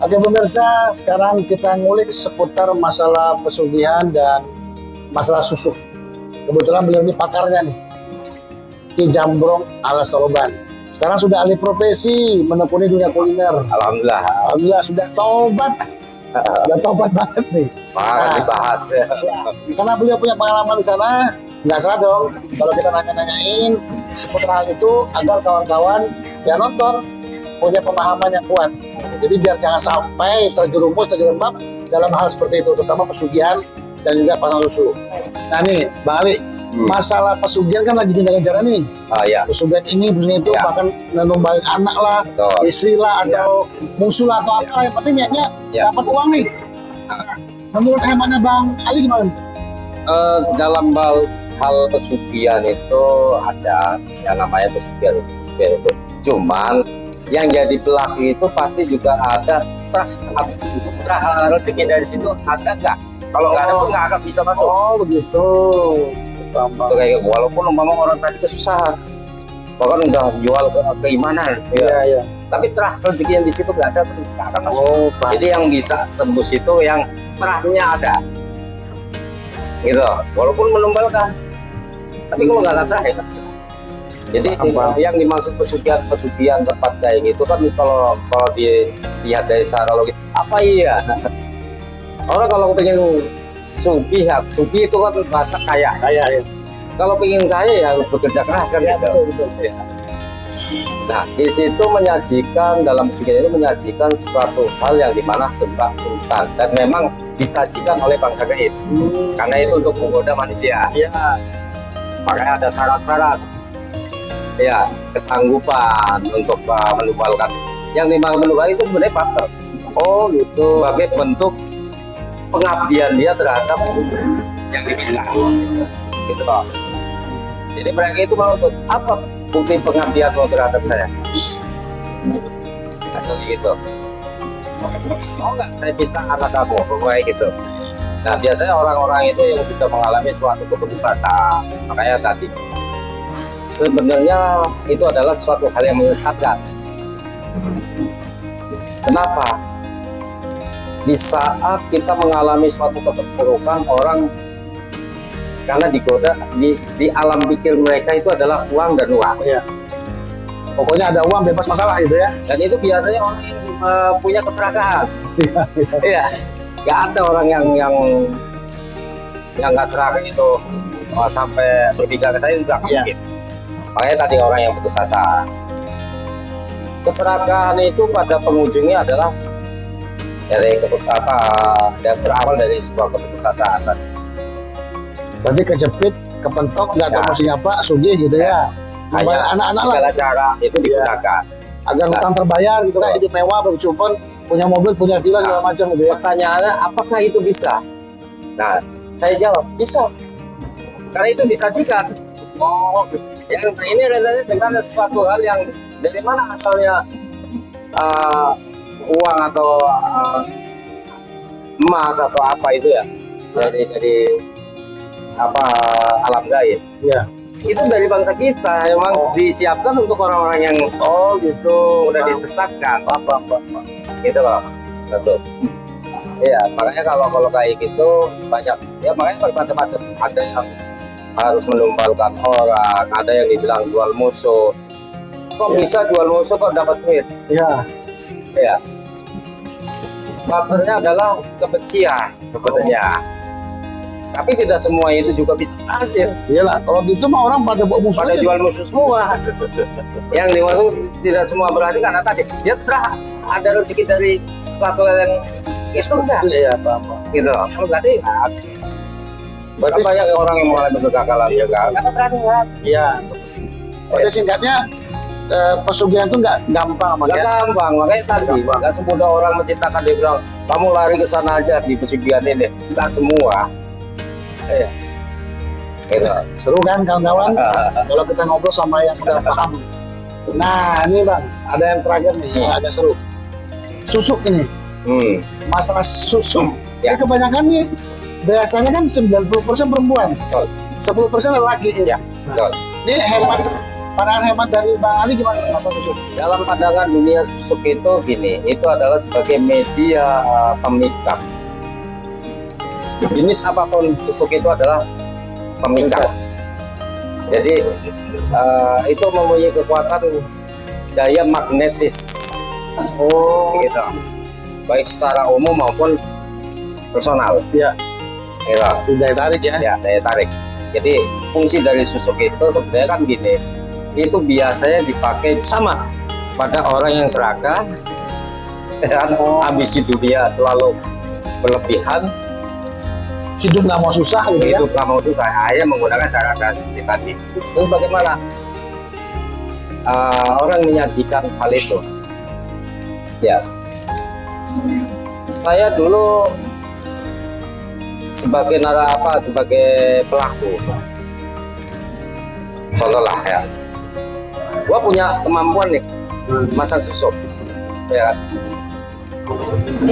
Oke pemirsa, sekarang kita ngulik seputar masalah pesugihan dan masalah susuk. Kebetulan beliau ini pakarnya nih, Ki Jambrong ala Soloban. Sekarang sudah alih profesi, menekuni dunia kuliner. Alhamdulillah. Alhamdulillah sudah tobat. Sudah tobat banget nih. Dibahas ya. Karena beliau punya pengalaman di sana, nggak salah dong kalau kita nanya-nanyain seputar hal itu agar kawan-kawan yang nonton punya pemahaman yang kuat. Jadi biar jangan sampai terjerumus, terjerembab dalam hal seperti itu, terutama pesugihan dan juga pasang susu. Nah nih, Bang Ali, masalah pesugihan kan lagi gencar-gencar nih. Ya. Pesugihan ini, pesugihan itu, bahkan numbalin anak lah, istri lah, atau musuh lah, atau apa. Yang penting niatnya dapat uang nih. Menurut hematnya Bang Ali gimana? Dalam hal pesugihan itu ada yang namanya pesugihan itu. Cuman yang jadi pelaku itu pasti juga ada trust rezeki dari situ ada nggak? Kalau nggak ada pun nggak akan bisa masuk. Oh begitu. Itu kayak walaupun umpama orang tadi kesusahan, bahkan udah jual keimanan, Iya. tapi trust rezeki yang di situ nggak ada, nggak akan masuk. Jadi yang bisa tembus itu yang trustnya ada, gitu. Walaupun menumbalkan, tapi kalau nggak ada trust ya nggak bisa. Jadi yang dimaksud pesugihan tempat kayak gitu kan kalau dilihat dari cara logis apa iya orang kalau pengen sugih itu kan bahasa kaya ya. Kalau pengen kaya ya harus bekerja keras kan gitu. Betul. Ya. Nah di situ menyajikan dalam pesugihan itu menyajikan suatu hal yang dimana serba instan dan memang disajikan oleh bangsa gaib karena itu untuk menggoda manusia. Makanya ada syarat-syarat ya kesanggupan untuk menumbalkan. Yang dimaksud menumbalkan itu sebenarnya partner. Oh gitu. Sebagai bentuk pengabdian dia terhadap yang diminta. Gitu loh. Jadi mereka itu mau untuk apa bukti pengabdian lo terhadap saya? Atau gitu. Mau nggak saya minta anak kamu kayak gitu. Nah biasanya orang-orang itu yang sudah mengalami suatu keputusasaan, makanya tadi sebenarnya itu adalah suatu hal yang menyesatkan. Kenapa? Di saat kita mengalami suatu keterpurukan orang karena digoda di alam pikir mereka itu adalah uang dan uang. Iya. Pokoknya ada uang bebas masalah gitu ya. Dan itu biasanya orang yang punya keserakahan. Iya. Gak ada orang yang nggak serakah itu sampai berbicara ke saya juga mungkin. Makanya tadi orang yang putus asa. Keserakahan itu pada pengunjungnya adalah dan berawal dari sebuah keputusasaan. Berarti kejepit, kepentok, nggak tahu mesti apa, sugih gitu ya. Anak-anak lah. Segala cara itu digunakan. Agar hutang terbayar gitu kan, hidup mewah, bercumpun, punya mobil, punya villa segala macam gitu ya. Pertanyaannya, apakah itu bisa? Nah, saya jawab bisa. Karena itu disajikan. Yang ini adalah dengan sesuatu hal yang dari mana asalnya uang atau emas atau apa itu ya dari apa alam gaib. Iya. Itu dari bangsa kita memang disiapkan untuk orang-orang yang gitu udah disesatkan. Apa gitu loh. Betul. Iya, makanya kalau kayak gitu banyak ya makanya bermacam-macam. Ada yang harus menumbalkan orang, ada yang dibilang jual musuh. Kok bisa jual musuh kok dapat duit? Iya. Faktornya adalah kebencian sebenarnya. Tapi tidak semua itu juga bisa berhasil. Iyalah, kalau gitu mah orang pada musuh pada jual musuh semua. Yang dimaksud tidak semua berhasil karena tadi dia telah ada rezeki dari sesuatu yang itu enggak. Iya, paham. Gitu. Kalau enggak ada berapa banyak orang yang mengalami kegagalan juga karena perhatian. Iya. Berarti singkatnya pesugihan itu nggak gampang, nggak gampang. Makanya tadi nggak semudah orang menciptakan dia bilang kamu lari ke sana aja di pesugihan ini. Nggak semua. Iya. Gitu. Seru kan kawan-kawan? Kalau kita ngobrol sama yang udah paham. Nah ini Bang, ada yang terakhir nih yang agak seru. Susuk ini. Masalah susuk. Ya. Kebanyakan nih biasanya kan 90% perempuan, 10% lelaki. Ya, betul. Ini hemat pandangan hemat dari Bang Ali gimana masalah susuk? Dalam pandangan dunia susuk itu gini, itu adalah sebagai media pemikat. Jenis apapun susuk itu adalah pemikat. Jadi itu mempunyai kekuatan daya magnetis, gitu. Baik secara umum maupun personal. Ya, Gitu. daya tarik ya. Ya, daya tarik. Jadi fungsi dari susuk itu sebenarnya kan gini, itu biasanya dipakai sama pada orang yang serakah, dan ambisi dunia terlalu berlebihan, Hidup nggak mau susah gitu ya. hidup nggak mau susah, hanya menggunakan cara-cara seperti tadi. Terus bagaimana orang menyajikan hal itu? Ya, saya dulu sebagai sebagai pelaku, contoh lah ya, gua punya kemampuan nih masak susuk, ya kan?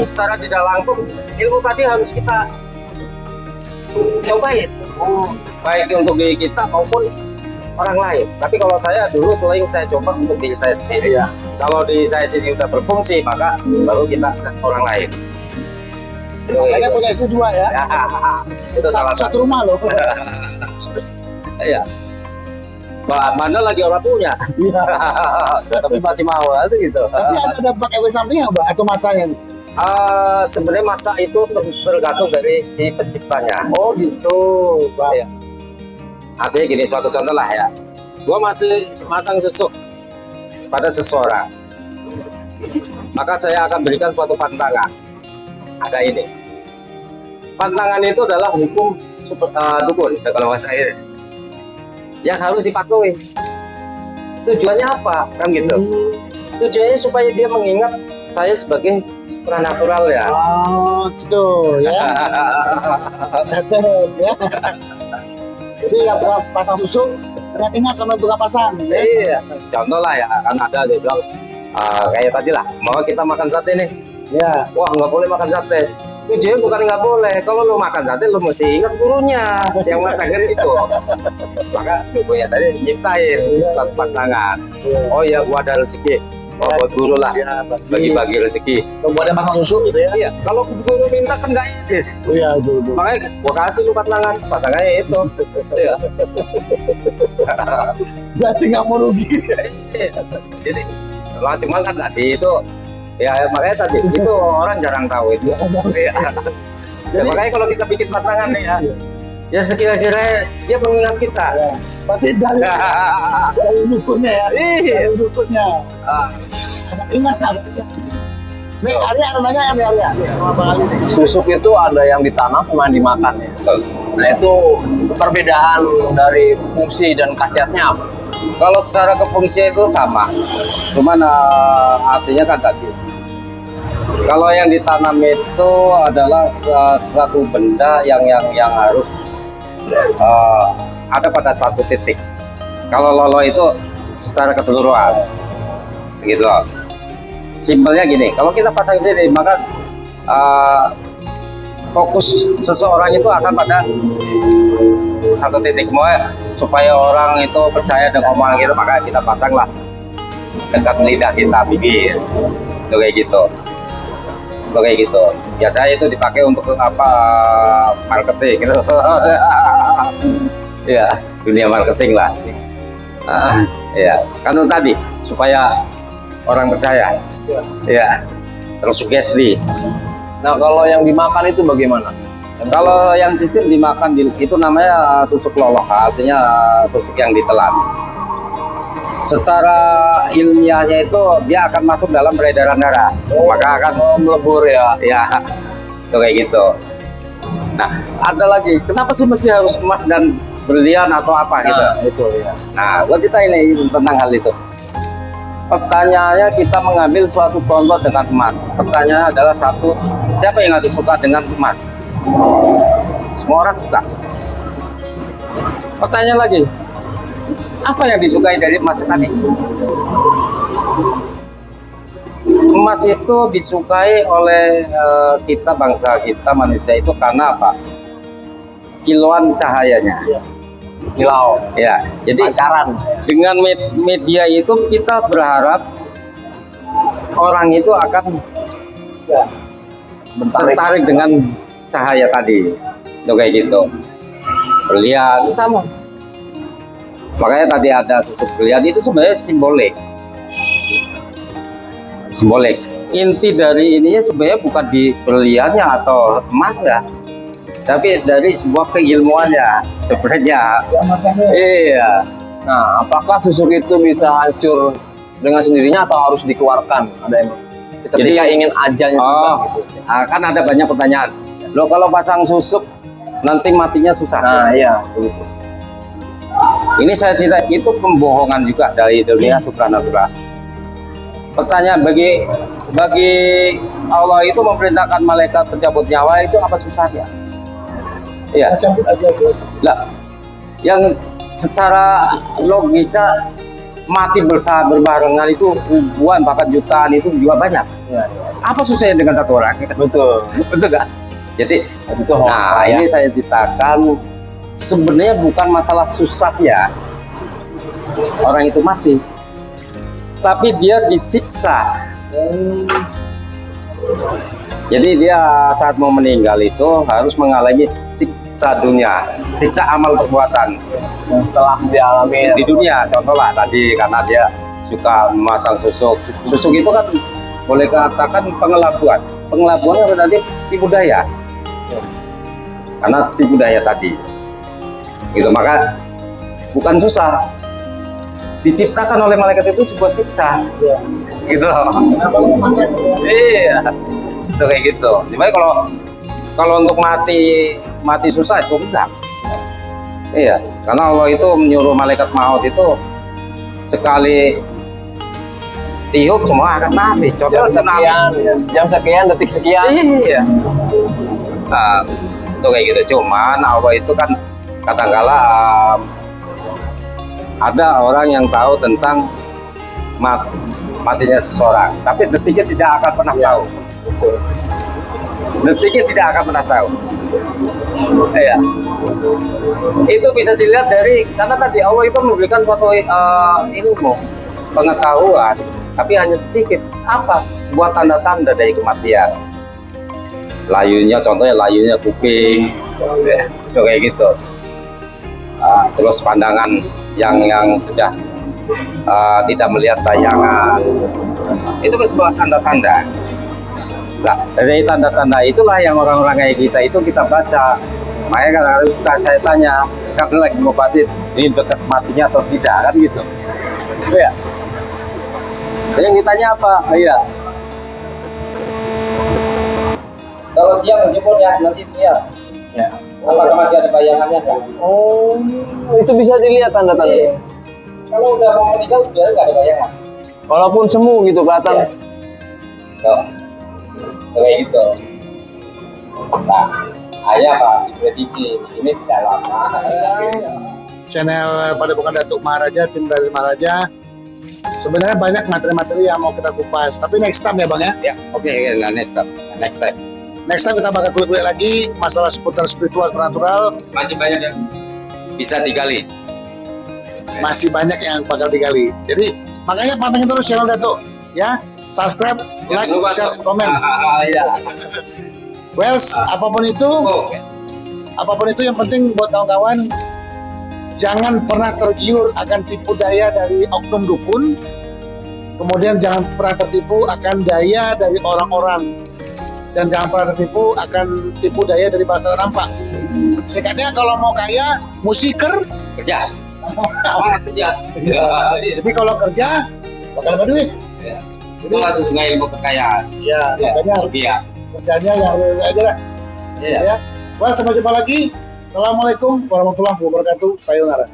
Secara tidak langsung ilmu tadi harus kita cobain, baik untuk diri kita maupun orang lain. Tapi kalau saya dulu selain saya coba untuk diri saya sendiri. Iya. Kalau diri saya sendiri udah berfungsi, maka baru kita ke orang lain. Makanya punya istri 2 ya. Ya, itu salah Satu satu. rumah loh. Iya. Mana lagi orang punya, Iya. tapi masih mau itu gitu. Tapi ada pakai efek samping nggak, Mbak? Atau masanya? Sebenarnya masa itu tergantung dari si penciptanya. Oh gitu, Bang. Iya. Artinya gini, suatu contoh lah ya. Gua masih masang susuk pada seseorang, maka saya akan berikan suatu pantangan. Ada ini. Pantangan itu adalah hukum dukun, kalau bahasa ini, yang harus dipatuhi. Tujuannya apa? Kan gitu. Tujuannya supaya dia mengingat saya sebagai supranatural ya. Oh gitu ya. Catat ya. Jadi yang pernah pasang susu ingat sama tukang pasang. Ya? Iya. Contoh lah ya, kan ada dia bilang kayak tadi lah, mau kita makan sate nih. Ya. Wah, nggak boleh makan sate. Tujuannya bukan nggak boleh. Kalau lo makan sate, lo mesti ingat gurunya yang masakin itu. Maka ibunya tadi nyiptain satu pantangan. Oh ya, gua ada rezeki. Oh, buat guru lah. Ya, Bagi-bagi rezeki. kemudian pasang susu gitu ya. Iya, kalau guru minta kan nggak etis. Oh iya, itu. Makanya gua kasih lu pantangannya itu. Iya. Berarti nggak mau rugi. Jadi, cuma kan tadi itu, ya makanya tadi itu orang jarang tahu itu. Iya. Ya, makanya kalau kita bikin pantangan nih ya sekira-kira dia mengingat kita. Ya. Berarti dari dukunnya ya. Iya. Dari dukunnya. Ingat nggak? Nih, Arya ada nanya nih Arya sama Bang Ali nih. Susuk itu ada yang ditanam sama yang dimakan ya. Betul. Nah itu perbedaan dari fungsi dan khasiatnya apa? Kalau secara kefungsian itu sama, cuman artinya kan tadi. Kalau yang ditanam itu adalah satu benda yang harus ada pada satu titik. Kalau lolo itu secara keseluruhan, gitu. Simpelnya gini, kalau kita pasang sini, maka fokus seseorang itu akan pada satu titik. Mau supaya orang itu percaya dengan omongan kita, maka kita pasanglah dekat lidah kita, bibir, itu kayak gitu. Itu kayak gitu. Biasanya itu dipakai untuk apa? Marketing gitu. Ya, dunia marketing lah. Ya, kan itu tadi supaya orang percaya. Ya, tersugesti. Nah kalau yang dimakan itu bagaimana? Kalau yang sistem dimakan itu namanya susuk loloh, artinya susuk yang ditelan. Secara ilmiahnya itu dia akan masuk dalam peredaran darah, maka akan Melebur ya. ya itu kayak gitu. Nah, ada lagi, kenapa sih mesti harus emas dan berlian atau apa gitu? Nah, itu ya. Nah, buat kita ini tentang hal itu. Pertanyaannya kita mengambil suatu contoh dengan emas. Pertanyaannya adalah satu, siapa yang nggak suka dengan emas? Semua orang suka. Pertanyaan lagi, apa yang disukai dari emas tadi? Emas itu disukai oleh kita, bangsa kita, manusia itu karena apa? Kiloan cahayanya. Kilau. Ya, jadi Pacaran. dengan media itu kita berharap orang itu akan tertarik dengan cahaya tadi, tuh kayak gitu. Berlian sama. Makanya tadi ada susuk berlian itu sebenarnya simbolik. Simbolik. Inti dari ininya sebenarnya bukan di berliannya atau emasnya, tapi dari sebuah keilmuannya sebenarnya. Iya. Nah, apakah susuk itu bisa hancur dengan sendirinya atau harus dikeluarkan? Ada yang ketika Jadi- ingin ajalnya Oh, gitu. kan ada banyak pertanyaan. Loh kalau pasang susuk nanti matinya susah. Nah, iya, begitu. Ini saya cerita itu pembohongan juga dari dunia supranatural. Pertanyaan bagi Allah itu memerintahkan malaikat pencabut nyawa itu apa susahnya? Iya. Cabut aja bro. Lah, yang secara logisa mati berbarengan itu ribuan bahkan jutaan itu juga banyak. Iya, Apa susahnya dengan satu orang? betul. Betul nggak? Jadi, Itu nah ini saya ceritakan sebenarnya bukan masalah susahnya orang itu mati, tapi dia disiksa. Jadi dia saat mau meninggal itu harus mengalami siksa dunia, siksa amal perbuatan yang telah dialami di dunia. Contoh lah tadi karena dia suka memasang susuk. Susuk itu kan boleh katakan pengelabuan. Pengelabuan kan berarti tipu daya. Karena tipu daya tadi. Gitu, maka bukan susah. Diciptakan oleh malaikat itu sebuah siksa. Gitu loh. Kenapa lu masang? Iya. Itu kayak gitu. Jadi kalau untuk mati susah itu enggak. Iya, karena Allah itu menyuruh malaikat maut itu sekali tiup semua akan mati. Contoh jam tsunami. sekian, ya. Jam sekian, detik sekian. Iya. Nah, itu kayak gitu. Cuman Allah itu kan kadang-kala ada orang yang tahu tentang matinya seseorang, tapi detiknya tidak akan pernah tahu. Betul. Detiknya tidak akan pernah tahu. Iya. Itu bisa dilihat dari karena tadi Allah itu memberikan suatu ilmu, pengetahuan, tapi hanya sedikit. Apa? Sebuah tanda-tanda dari kematian. Layunya, contohnya layunya kuping, itu kayak gitu. Terus pandangan yang sudah tidak melihat bayangan, itu kan sebuah tanda-tanda. Nah, dari tanda-tanda itulah yang orang-orang kayak kita itu kita baca. Makanya kan harus saya tanya, karena lagi ngobatin ini dekat matinya atau tidak kan gitu. Iya. Saya ditanya apa? Iya. Kalau siang menjemput ya nanti lihat. Ya. Apakah masih ada bayangannya? Kan? Oh, itu bisa dilihat tanda-tanda. Iya. Kalau udah mau meninggal biasanya nggak ada bayangan. Walaupun semu gitu kelihatan. Tuh. Kayak gitu. Nah, ayah Pak diprediksi ini tidak lama. Channel Padepokan Datuk Maharaja, tim dari Maharaja. Sebenarnya banyak materi-materi yang mau kita kupas, tapi next time ya bang ya. Ya, oke, nah, next time. Next time kita bakal kulik-kulik lagi masalah seputar spiritual supernatural. Masih banyak yang bisa digali. Masih banyak yang bakal digali. Jadi makanya pantengin terus channel Datuk ya. Subscribe, like, Jangan lupa share, tuh. komen. Iya. Wells, apapun itu, Oh, yang penting buat kawan-kawan, jangan pernah tergiur akan tipu daya dari oknum dukun. Kemudian jangan pernah tertipu akan daya dari orang-orang. Dan jangan pernah tertipu akan tipu daya dari pasar nampak. Sekatnya kalau mau kaya, musiker. kerja. Semangat kerja. Jadi kalau kerja, bakal dapat duit. Itu masuk sungai ilmu kekayaan. Ya, makanya harus Iya. kerjanya yang real aja lah. Iya. Ya. Wah, sampai jumpa lagi. Assalamualaikum warahmatullahi wabarakatuh. Sayonara.